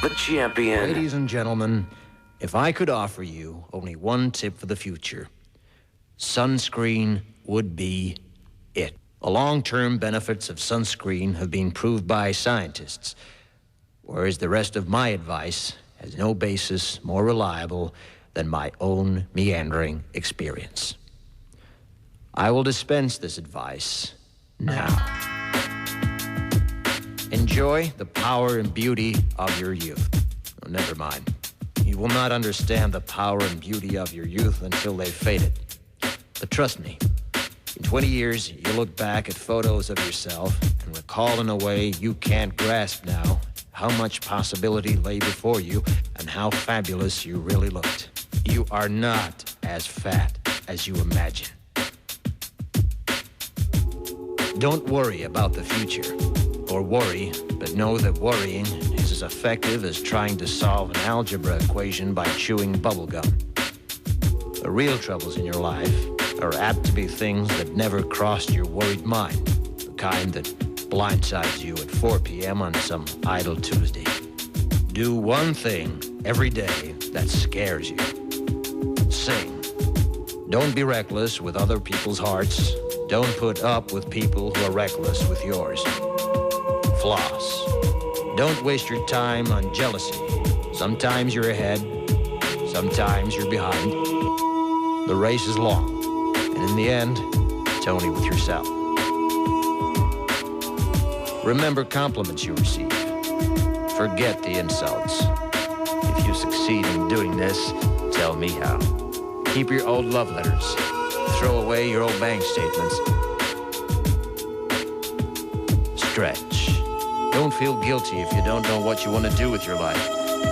the champion. Ladies and gentlemen, if I could offer you only one tip for the future, sunscreen would be it. The long-term benefits of sunscreen have been proved by scientists, whereas the rest of my advice has no basis more reliable than my own meandering experience. I will dispense this advice now. Enjoy the power and beauty of your youth. Oh, never mind. You will not understand the power and beauty of your youth until they've faded. But trust me, in 20 years, you'll look back at photos of yourself and recall in a way you can't grasp now how much possibility lay before you and how fabulous you really looked. You are not as fat as you imagine. Don't worry about the future, or worry, but know that worrying is as effective as trying to solve an algebra equation by chewing bubblegum. The real troubles in your life are apt to be things that never crossed your worried mind, the kind that blindsides you at 4 p.m. on some idle Tuesday. Do one thing every day that scares you. Sing. Don't be reckless with other people's hearts. Don't put up with people who are reckless with yours. Floss. Don't waste your time on jealousy. Sometimes you're ahead, sometimes you're behind. The race is long, and in the end, it's only with yourself. Remember compliments you receive. Forget the insults. If you succeed in doing this, tell me how. Keep your old love letters. Throw away your old bank statements. Stretch. Don't feel guilty if you don't know what you want to do with your life.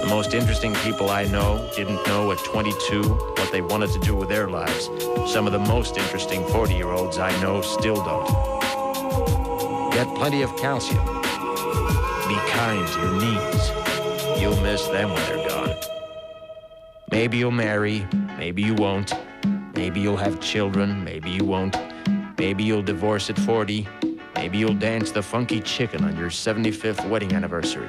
The most interesting people I know didn't know at 22 what they wanted to do with their lives. Some of the most interesting 40-year-olds I know still don't. Get plenty of calcium. Be kind to your knees. You'll miss them when they're gone. Maybe you'll marry, maybe you won't. Maybe you'll have children, maybe you won't. Maybe you'll divorce at 40. Maybe you'll dance the funky chicken on your 75th wedding anniversary.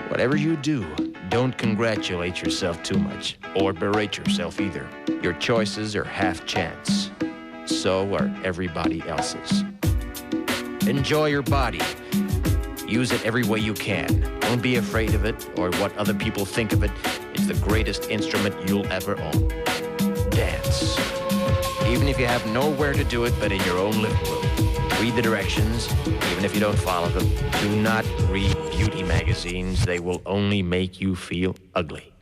Whatever you do, don't congratulate yourself too much, or berate yourself either. Your choices are half chance. So are everybody else's. Enjoy your body. Use it every way you can. Don't be afraid of it or what other people think of it. It's the greatest instrument you'll ever own. Dance. Even if you have nowhere to do it but in your own living room. Read the directions, even if you don't follow them. Do not read beauty magazines. They will only make you feel ugly.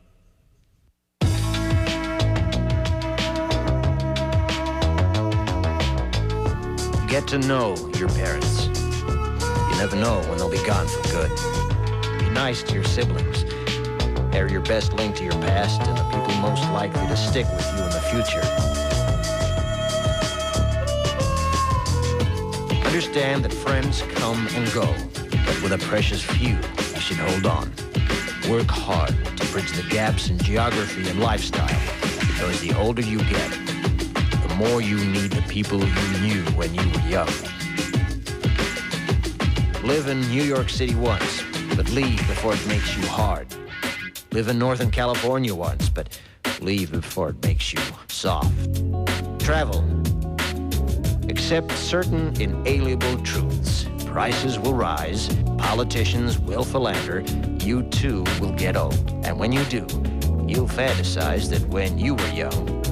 Get to know your parents. You never know when they'll be gone for good. Be nice to your siblings. They're your best link to your past and the people most likely to stick with you in the future. Understand that friends come and go, but with a precious few, you should hold on. Work hard to bridge the gaps in geography and lifestyle, because the older you get, the more you need the people you knew when you were young. Live in New York City once, but leave before it makes you hard. Live in Northern California once, but leave before it makes you soft. Travel. Accept certain inalienable truths. Prices will rise, politicians will philander, you too will get old. And when you do, you'll fantasize that when you were young,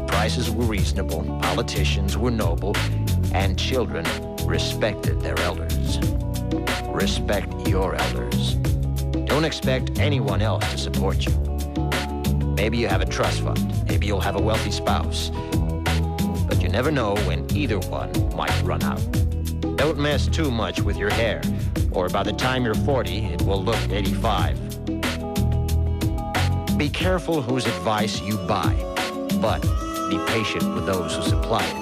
prices were reasonable, politicians were noble, and children respected their elders. Respect your elders. Don't expect anyone else to support you. Maybe you have a trust fund, maybe you'll have a wealthy spouse. But you never know when either one might run out. Don't mess too much with your hair, or by the time you're 40, it will look 85. Be careful whose advice you buy, but be patient with those who supply it.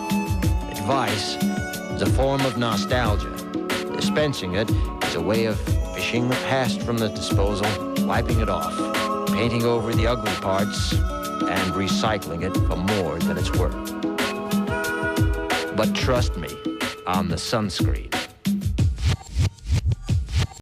Advice is a form of nostalgia. Dispensing it is a way of fishing the past from the disposal, wiping it off, painting over the ugly parts, and recycling it for more than it's worth. But trust me on the sunscreen.